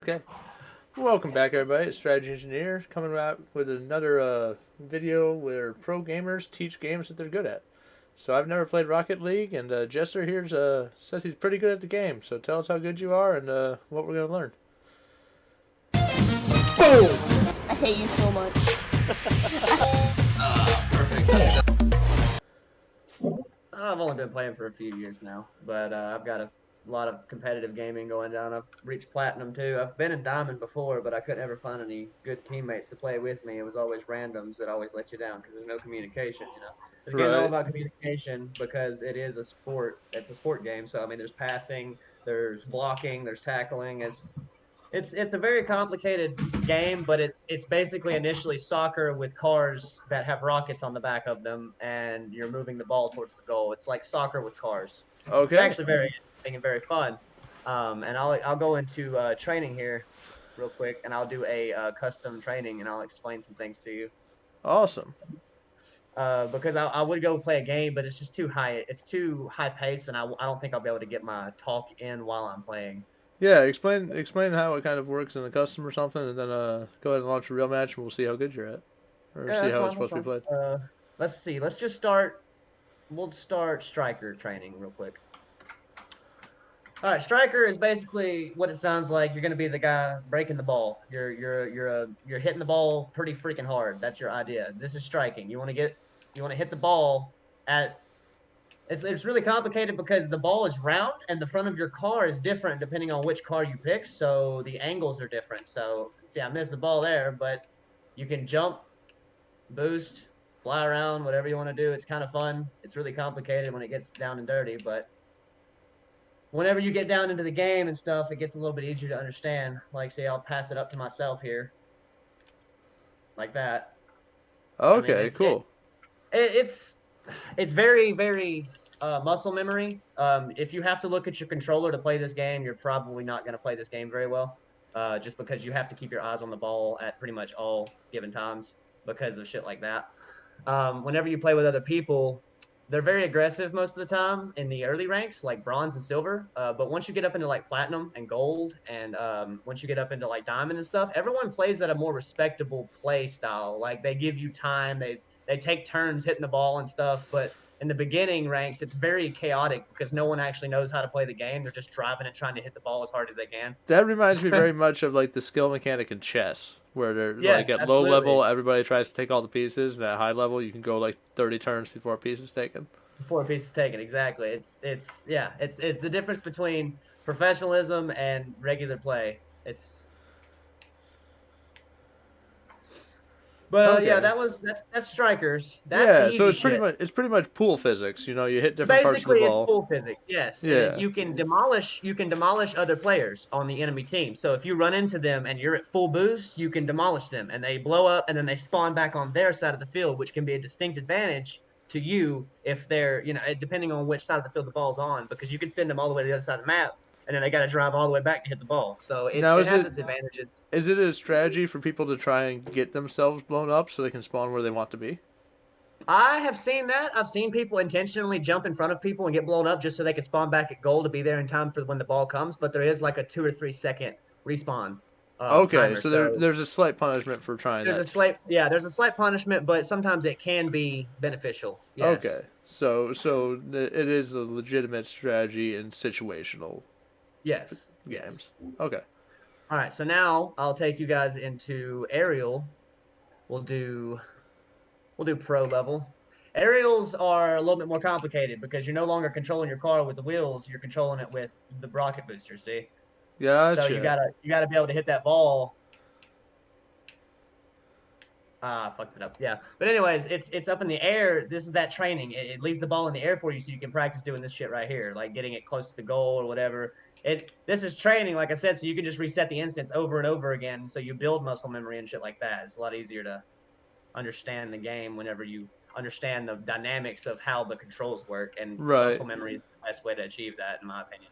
Okay. Welcome back, everybody. It's Strategy Engineer coming back with another video where pro gamers teach games that they're good at. So I've never played Rocket League, and Jester here says he's pretty good at the game. So tell us how good you are and what we're gonna learn. Boom! I hate you so much. Perfect. I've only been playing for a few years now, but I've got a lot of competitive gaming going down. I've reached platinum too. I've been in diamond before, but I couldn't ever find any good teammates to play with me. It was always randoms that always let you down because there's no communication. This game's all Right. about communication because it is a sport. It's a sport game. So I mean, there's passing, there's blocking, there's tackling. It's a very complicated game, but it's basically initially soccer with cars that have rockets on the back of them, and you're moving the ball towards the goal. It's like soccer with cars. It's Okay. actually very interesting and very fun. And I'll go into training here real quick, and I'll do a custom training, and I'll explain some things to you. Awesome. Because I would go play a game, but it's just too high. It's too high paced, and I don't think I'll be able to get my talk in while I'm playing. Yeah. Explain how it kind of works in the custom or something, and then go ahead and launch a real match, and we'll see how good you're at, or Yeah, see that's how it's fine. That's supposed to be fine. played. Let's see. Let's just start. We'll start striker training real quick. All right, striker is basically what it sounds like. You're going to be the guy breaking the ball. You're hitting the ball pretty freaking hard. That's your idea. This is striking. You want to hit the ball at. It's really complicated because the ball is round and the front of your car is different depending on which car you pick. So the angles are different. So see, I missed the ball there, but you can jump, boost, fly around, whatever you want to do. It's kind of fun. It's really complicated when it gets down and dirty, but whenever you get down into the game and stuff, it gets a little bit easier to understand. Like, say, I'll pass it up to myself here, like that. I mean, Okay. Cool. it's it's very muscle memory. If you have to look at your controller to play this game, you're probably not going to play this game very well. Just because you have to keep your eyes on the ball at pretty much all given times because of shit like that. Whenever you play with other people, they're very aggressive most of the time in the early ranks, like bronze and silver. But once you get up into like platinum and gold, and once you get up into like diamond and stuff, everyone plays at a more respectable play style. Like they give you time, they take turns hitting the ball and stuff. But in the beginning ranks, it's very chaotic because no one actually knows how to play the game. They're just driving and trying to hit the ball as hard as they can. That reminds me very much of like the skill mechanic in chess, where they're like Yes, at low absolutely. level, everybody tries to take all the pieces, and at high level, you can go like 30 turns before a piece is taken. Before a piece is taken, exactly. It's the difference between professionalism and regular play. It's but yeah, Okay. that's strikers. That's the Yeah, so easy shit. it's pretty much pool physics. You know, you hit different parts of the Basically, it's ball. pool physics. Yes, and Yeah. you can demolish other players on the enemy team. So if you run into them and you're at full boost, you can demolish them, and they blow up, and then they spawn back on their side of the field, which can be a distinct advantage to you if they're depending on which side of the field the ball's on, because you can send them all the way to the other side of the map, and then they got to drive all the way back to hit the ball. So Now it has its advantages. is it a strategy for people to try and get themselves blown up so they can spawn where they want to be? I have seen that. I've seen people intentionally jump in front of people and get blown up just so they can spawn back at goal to be there in time for when the ball comes. But there is like a 2 or 3 second respawn Okay, timer. so So there's a slight punishment for trying that. there's a slight punishment, but sometimes it can be beneficial. Yes, Okay. It is a legitimate strategy in situational yes, yes. games. Okay. All right. So now I'll take you guys into aerial. We'll do we'll do pro level. Aerials are a little bit more complicated because you're no longer controlling your car with the wheels. You're controlling it with the rocket booster. See. So Gotcha. you gotta be able to hit that ball. Ah, fucked it up. Yeah, but anyways, it's up in the air. This is that training. It leaves the ball in the air for you, so you can practice doing this shit right here, like getting it close to the goal or whatever. This is training, like I said, so you can just reset the instance over and over again. So you build muscle memory and shit like that. It's a lot easier to understand the game whenever you understand the dynamics of how the controls work, and Right. muscle memory is the best way to achieve that, in my opinion.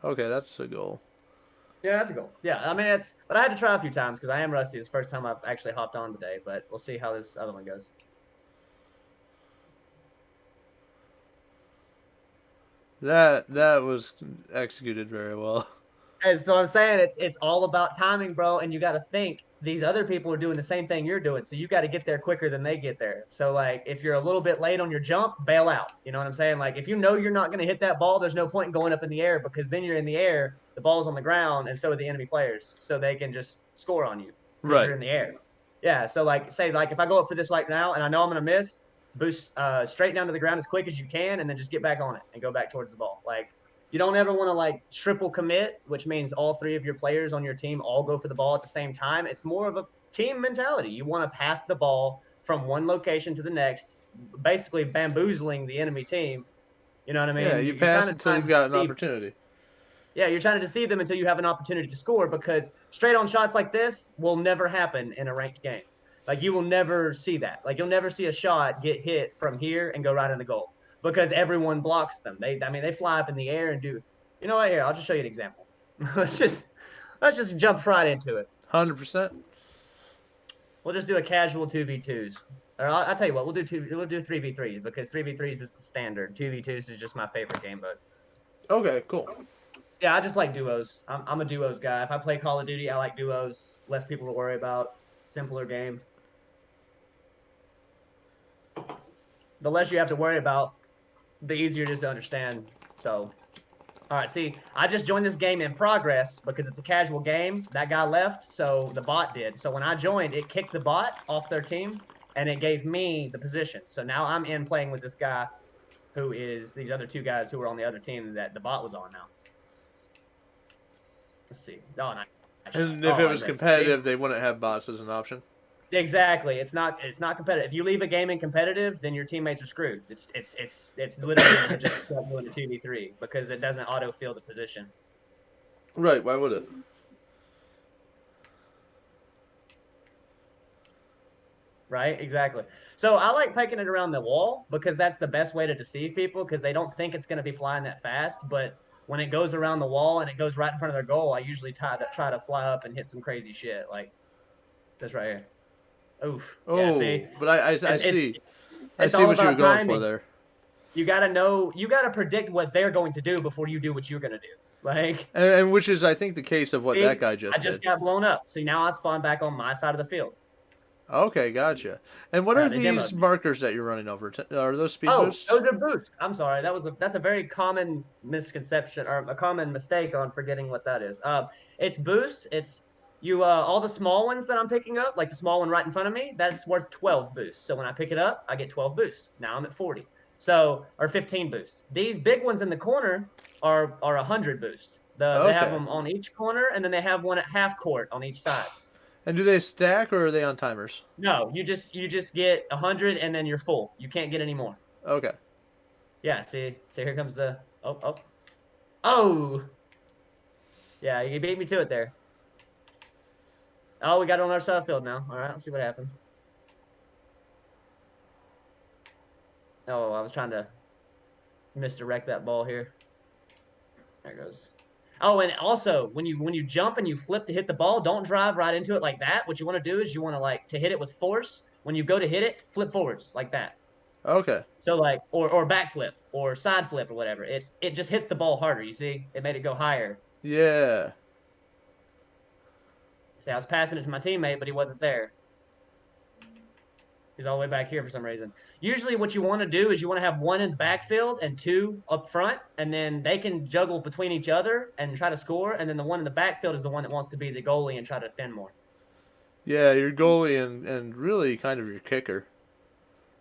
Okay, that's a goal. Yeah, that's a goal. Yeah, I mean but I had to try a few times because I am rusty. It's the first time I've actually hopped on today, but we'll see how this other one goes. That was executed very well. And so I'm saying it's all about timing, bro. And you got to think these other people are doing the same thing you're doing, so you got to get there quicker than they get there. So like, if you're a little bit late on your jump, bail out. You know what I'm saying? Like, if you know you're not going to hit that ball, there's no point in going up in the air because then you're in the air, the ball's on the ground, and so are the enemy players, so they can just score on you because you're Right. in the air. Yeah. So like, say like if I go up for this like now and I know I'm going to miss, boost straight down to the ground as quick as you can, and then just get back on it and go back towards the ball. Like you don't ever want to like triple commit, which means all three of your players on your team all go for the ball at the same time. It's more of a team mentality. You want to pass the ball from one location to the next, basically bamboozling the enemy team. You know what I Yeah, mean? you You're kind pass of until trying you've to got an deceive. opportunity. Yeah, you're trying to deceive them until you have an opportunity to score because straight on shots like this will never happen in a ranked game. Like you will never see that. Like you'll never see a shot get hit from here and go right in the goal because everyone blocks them. I mean, they fly up in the air and do. You know what? Here, I'll just show you an example. let's just let's just jump right into it. 100%. We'll just do a casual 2v2s. Or I'll tell you what, we'll do 3v3s because 3v3s is the standard. 2v2s is just my favorite game mode. Okay, cool. Yeah, I just like duos. I'm a duos guy. If I play Call of Duty, I like duos. Less people to worry about. Simpler game. The less you have to worry about, the easier it is to understand. So, all right. See, I just joined this game in progress because it's a casual game. That guy left, so the bot did. So when I joined, it kicked the bot off their team, and it gave me the position. So now I'm in playing with this guy, who is these other two guys who were on the other team that the bot was on now. Let's see. Oh, nice shot. And Oh, if it I was missed. See. competitive, they wouldn't have bots as an option. Exactly. It's not competitive. If you leave a game in competitive, then your teammates are screwed. It's literally you're just stuck doing a 2v3 because it doesn't autofill the position. Right, why would it? Right? Exactly. So I like pegging it around the wall because that's the best way to deceive people because they don't think it's going to be flying that fast. But when it goes around the wall and it goes right in front of their goal, I usually try to fly up and hit some crazy shit like this right here. Oof. Yeah. Oh, See, but I it's it's see. I it's see all what you were about going for timing. there. You got to know, you got to predict what they're going to do before you do what you're going to do. Like, And which is, I think, the case of what that see, guy I just just did. got blown up. See, now I spawn back on my side of the field. Okay, gotcha. And what All are right, they these demoed me. markers that you're running over? Are those speed Oh, boosts? those are boosts. I'm sorry. That's a very common misconception or a common mistake on forgetting what that is. It's boost. It's you all the small ones that I'm picking up, like the small one right in front of me, that's worth 12 boosts. So when I pick it up, I get 12 boosts. Now I'm at 40. So or 15 boosts. These big ones in the corner are 100 boosts. They have Okay. them on each corner and then they have one at half court on each side. And do they stack or are they on timers? No, you just get 100 and then you're full. You can't get any more. Okay. Yeah, see, so here comes the oh yeah, you beat me to it there. Oh, we got it on our side of the field now. All right, let's see what happens. Oh, I was trying to misdirect that ball here. There it goes. Oh, and also when you jump and you flip to hit the ball, don't drive right into it like that. What you want to do is you want to like to hit it with force. When you go to hit it, flip forwards like that. Okay. So like or backflip or side flip or whatever. It just hits the ball harder. You see, it made it go higher. Yeah. See, I was passing it to my teammate, but he wasn't there. He's all the way back here for some reason. Usually, what you want to do is you want to have one in the backfield and two up front, and then they can juggle between each other and try to score. And then the one in the backfield is the one that wants to be the goalie and try to defend more. Yeah, your goalie and really kind of your kicker.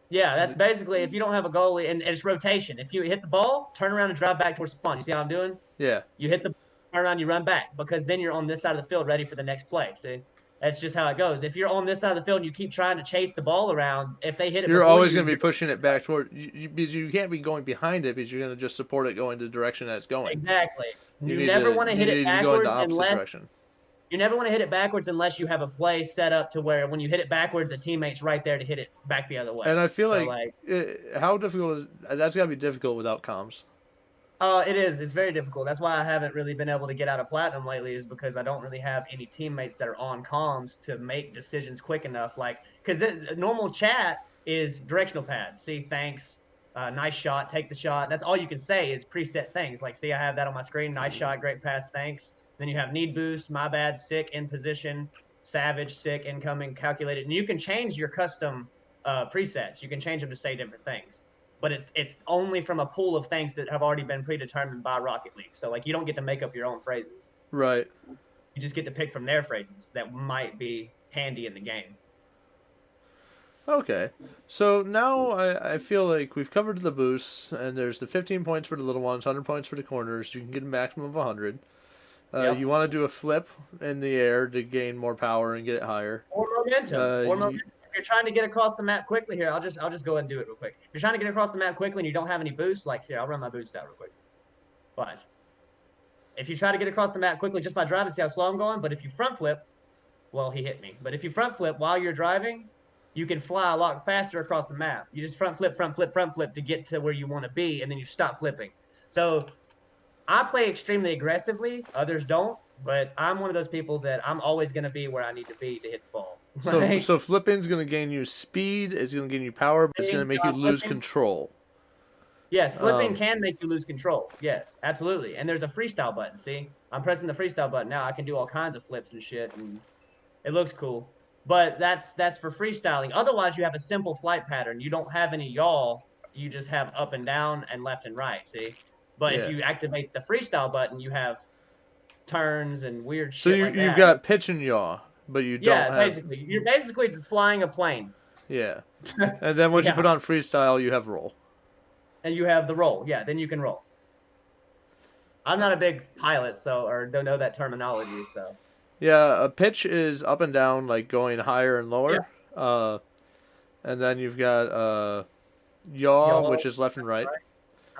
Yeah, that's basically if you don't have a goalie and it's rotation. If you hit the ball, turn around and drive back towards spawn. You see how I'm doing? Yeah. You hit the turn around, you run back because then you're on this side of the field ready for the next play. See, that's just how it goes. If you're on this side of the field and you keep trying to chase the ball around, if they hit it You're before always you, going to be you're pushing it back toward because you can't be going behind it because you're going to just support it going the direction that it's going. exactly. You You need never to want to you hit it need to be going the backwards opposite unless direction. you never want to hit it backwards unless you have a play set up to where when you hit it backwards, a teammate's right there to hit it back the other way. And I feel So like like, how difficult is that's got to be difficult without comms. it is. It's very difficult. That's why I haven't really been able to get out of platinum lately, is because I don't really have any teammates that are on comms to make decisions quick enough. Like, because normal chat is directional pad. See, thanks. Nice shot. Take the shot. That's all you can say is preset things. Like, see, I have that on my screen. Nice shot. Great pass. Thanks. Then you have need boost, my bad, sick, in position, savage, sick, incoming, calculated, and you can change your custom presets. You can change them to say different things, but it's only from a pool of things that have already been predetermined by Rocket League. So like you don't get to make up your own phrases. Right. You just get to pick from their phrases that might be handy in the game. Okay. So now I feel like we've covered the boosts, and there's the 15 points for the little ones, 100 points for the corners. You can get a maximum of 100. You Yep. want to do a flip in the air to gain more power and get it higher. Or momentum. Or You, momentum. If you're trying to get across the map quickly here, I'll just go ahead and do it real quick. If you're trying to get across the map quickly and you don't have any boosts, like here, I'll run my boost out real quick. But if you try to get across the map quickly just by driving, see how slow I'm going. But if you front flip, well, he hit me. But if you front flip while you're driving, you can fly a lot faster across the map. You just front flip, front flip, front flip to get to where you want to be, and then you stop flipping. So I play extremely aggressively. Others don't, but I'm one of those people that I'm always going to be where I need to be to hit the ball. Right? so flipping's going to gain you speed. It's going to gain you power, but it's going to make you lose Flipping. control. Yes, flipping Um, can make you lose control. Yes, absolutely. And there's a freestyle button. See, I'm pressing the freestyle button now. I can do all kinds of flips and shit, and it looks cool. But that's for freestyling. Otherwise, you have a simple flight pattern. You don't have any yaw. You just have up and down and left and right. See, but if yeah. you activate the freestyle button, you have turns and weird So shit like you've that. got pitch and yaw, but you don't Yeah, have basically, you're basically flying a plane. yeah. And then once you Yeah, put on freestyle, you have roll. and you have the roll. Yeah, then you can roll. I'm not a big pilot, so or don't know that terminology. So Yeah, a pitch is up and down, like going higher and yeah, lower. And then you've got yaw, which YOLO. is left and right, Right.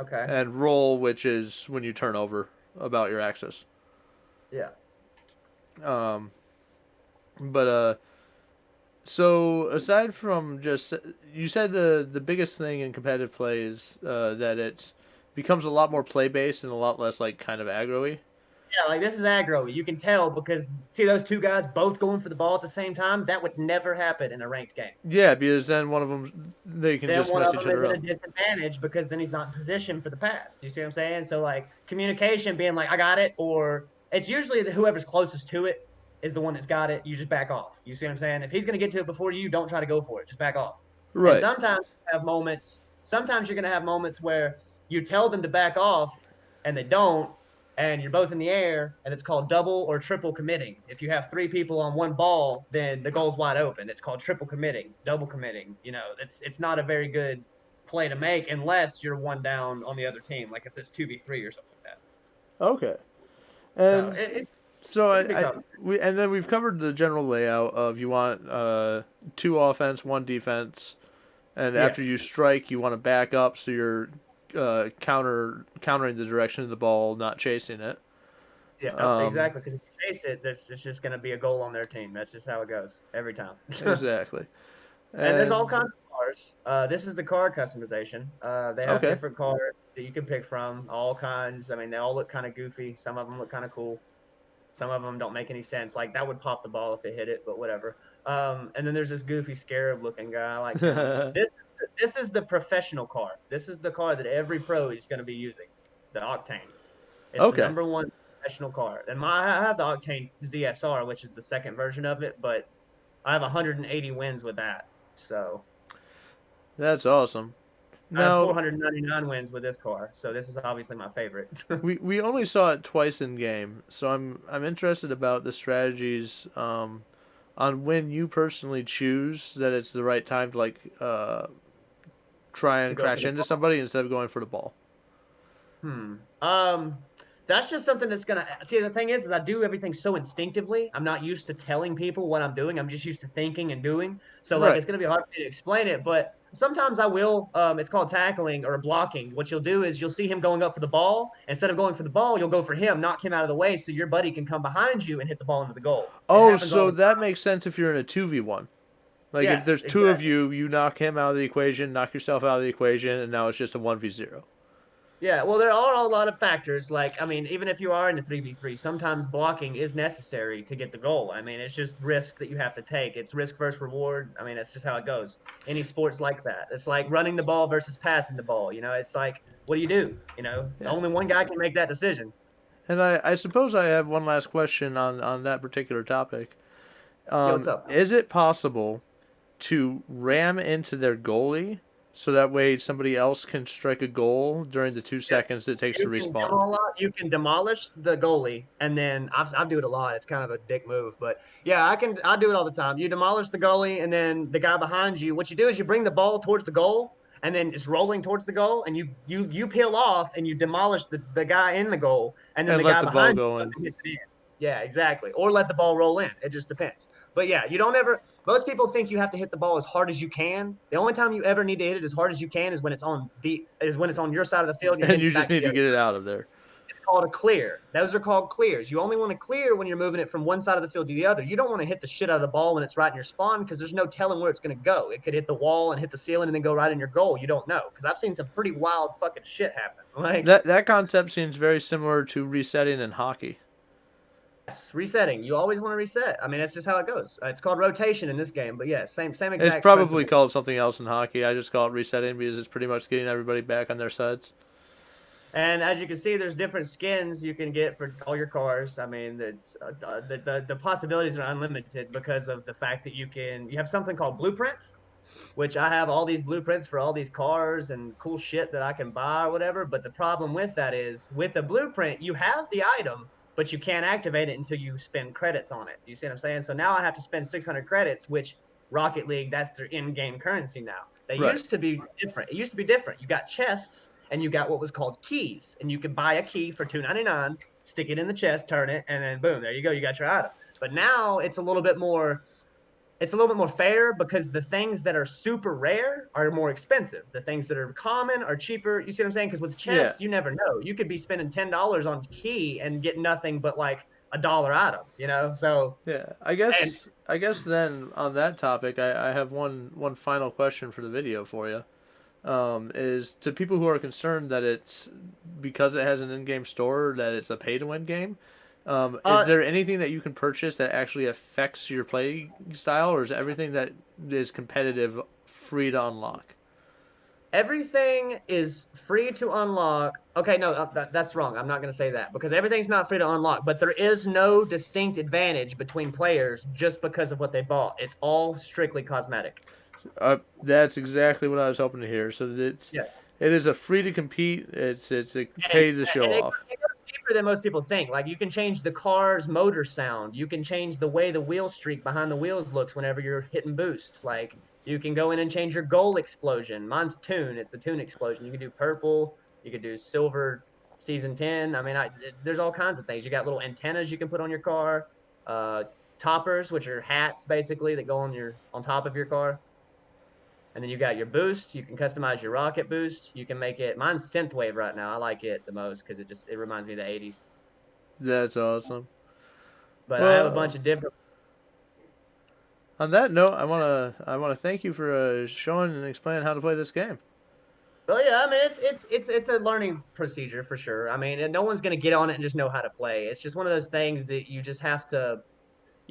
Okay. and roll, which is when you turn over about your axis. Yeah. Um, but so aside from just you said the biggest thing in competitive play is that it becomes a lot more play based and a lot less like kind of aggro-y. Yeah, like this is aggro. You can tell because see those two guys both going for the ball at the same time. That would never happen in a ranked game. Yeah, because then one of them they can Then just one mess of each them is other at a up. disadvantage because then he's not in position for the pass. You see what I'm saying? So like communication being like, I got it, or it's usually whoever's closest to it is the one that's got it. You just back off. You see what I'm saying? If he's gonna get to it before you, don't try to go for it. Just back off. And Right. sometimes you're gonna have moments where you tell them to back off and they don't, and you're both in the air, and it's called double or triple committing. If you have three people on one ball, then the goal's wide open. It's called triple committing, double committing. You know, it's not a very good play to make unless you're one down on the other team, like if it's 2v3 or something like that. Okay. So And so it can be tough. we and then we've covered the general layout of you want two offense, one defense, and after Yes. you strike, you want to back up so you're countering the direction of the ball, not chasing it. Yeah, Um, exactly. Because if you chase it, it's just going to be a goal on their team. That's just how it goes every time. exactly. And there's all And kinds of cars. This is the car customization. They have okay, different cars that you can pick from, all kinds. I mean, they all look kind of goofy. Some of them look kind of cool. Some of them don't make any sense. Like that would pop the ball if it hit it, but whatever. And then there's this goofy scarab looking guy. I like him. This is the professional car. This is the car that every pro is going to be using. The Octane. It's the okay, number one professional car. And I have the Octane ZSR, which is the second version of it, but I have 180 wins with that. So that's awesome. I have Now 499 wins with this car. So this is obviously my favorite. we only saw it twice in game, so I'm interested about the strategies on when you personally choose that it's the right time to like try To and go for crash the into somebody instead of going for the ball. Hmm. That's just something that's gonna see. The thing is I do everything so instinctively. I'm not used to telling people what I'm doing. I'm just used to thinking and doing. So like Right. it's gonna be hard for me to explain it. But sometimes I will. It's called tackling or blocking. What you'll do is you'll see him going up for the ball. Instead of going for the ball, you'll go for him, knock him out of the way, so your buddy can come behind you and hit the ball into the goal. It Oh, happens all so the that time. makes sense if you're in a 2v1. Like if Yes, there's two of exactly. you, you knock him out of the equation, knock yourself out of the equation, and now it's just a 1v0. Yeah, well, there are a lot of factors. Like, I mean, even if you are in a 3v3, sometimes blocking is necessary to get the goal. I mean, it's just risks that you have to take. It's risk versus reward. I mean, that's just how it goes. Any sport's like that. It's like running the ball versus passing the ball. You know, it's like, what do? You know, Yeah. only one guy can make that decision. And I suppose I have one last question on that particular topic. Yo, what's up? Is it possible to ram into their goalie so that way somebody else can strike a goal during the 2 seconds it takes to respawn? You can demolish the goalie, and then I do it a lot. It's kind of a dick move, but yeah, I do it all the time. You demolish the goalie, and then the guy behind you. What you do is you bring the ball towards the goal, and then it's rolling towards the goal, and you peel off and you demolish the guy in the goal, and then And the let guy the ball behind you go goes in. and hits it in. Yeah, exactly. Or let the ball roll in. It just depends. But yeah, you don't ever. Most people think you have to hit the ball as hard as you can. The only time you ever need to hit it as hard as you can is when it's on your side of the field and you're And hitting you it just back to need the to other. get it out of there. It's called a clear. Those are called clears. You only want to clear when you're moving it from one side of the field to the other. You don't want to hit the shit out of the ball when it's right in your spawn because there's no telling where it's going to go. It could hit the wall and hit the ceiling and then go right in your goal. You don't know because I've seen some pretty wild fucking shit happen. Like, That concept seems very similar to resetting in hockey. yes, resetting. You always want to reset. I mean, that's just how it goes. It's called rotation in this game, but yeah, same It's exact probably principle. called something else in hockey. I just call it resetting because it's pretty much getting everybody back on their sides. And as you can see, there's different skins you can get for all your cars. I mean, the possibilities are unlimited because of the fact that you have something called blueprints, which I have all these blueprints for all these cars and cool shit that I can buy or whatever. But the problem with that is with the blueprint, you have the item, but you can't activate it until you spend credits on it. You see what I'm saying? So now I have to spend 600 credits, which Rocket League, that's their in-game currency now. They Right. used to be different. It used to be different. You got chests and you got what was called keys, and you could buy a key for $2.99, stick it in the chest, turn it, and then boom, there you go, you got your item. But now it's a little bit more fair because the things that are super rare are more expensive. The things that are common are cheaper. You see what I'm saying? Because with Yeah. chest, you never know. You could be spending $10 on key and get nothing but like $1 item, you know? So, Yeah. and I guess then on that topic, I have one final question for the video for you. Is to people who are concerned that it's because it has an in-game store that it's a pay-to-win game. Is uh, there anything that you can purchase that actually affects your play style, or is everything that is competitive free to unlock? everything is free to unlock. Okay, no, that's wrong. I'm not going to say that because everything's not free to unlock, but there is no distinct advantage between players just because of what they bought. It's all strictly cosmetic. That's exactly what I was hoping to hear. So that Yes. it is a free to compete. It's a and pay to show and off. it goes deeper than most people think. Like you can change the car's motor sound. You can change the way the wheel streak behind the wheels looks whenever you're hitting boost. Like you can go in and change your goal explosion. Mine's tune. It's a tune explosion. You can do purple. You could do silver season 10. I mean, there's all kinds of things. You got little antennas you can put on your car. Uh, toppers, which are hats basically that go on top of your car. And then you got your boost. You can customize your rocket boost. You can make it. Mine's synthwave right now. I like it the most because it reminds me of the '80s. That's awesome. But I have a bunch Well, of different. on that note, I wanna thank you for showing and explaining how to play this game. Well, yeah, I mean it's a learning procedure for sure. I mean, and no one's gonna get on it and just know how to play. It's just one of those things that you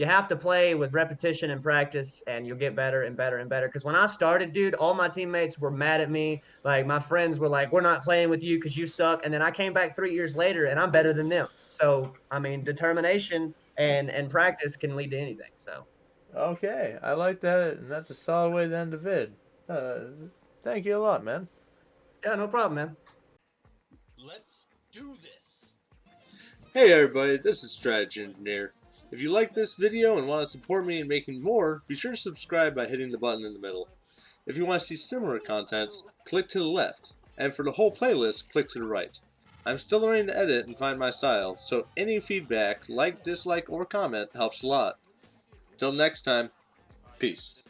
have to play with repetition and practice and you'll get better and better and better because when I started, dude, all my teammates were mad at me. Like my friends were like, we're not playing with you because you suck, and then I came back 3 years later and I'm better than them. So I mean, determination and practice can lead to anything. So Okay, I like that, and that's a solid way to end the vid. Uh, Thank you a lot, man. yeah, no problem, man. Let's do this. Hey everybody, this is Strategy Engineer. If you like this video and want to support me in making more, be sure to subscribe by hitting the button in the middle. If you want to see similar content, click to the left, and for the whole playlist, click to the right. I'm still learning to edit and find my style, so any feedback, like, dislike, or comment helps a lot. Till next time, peace.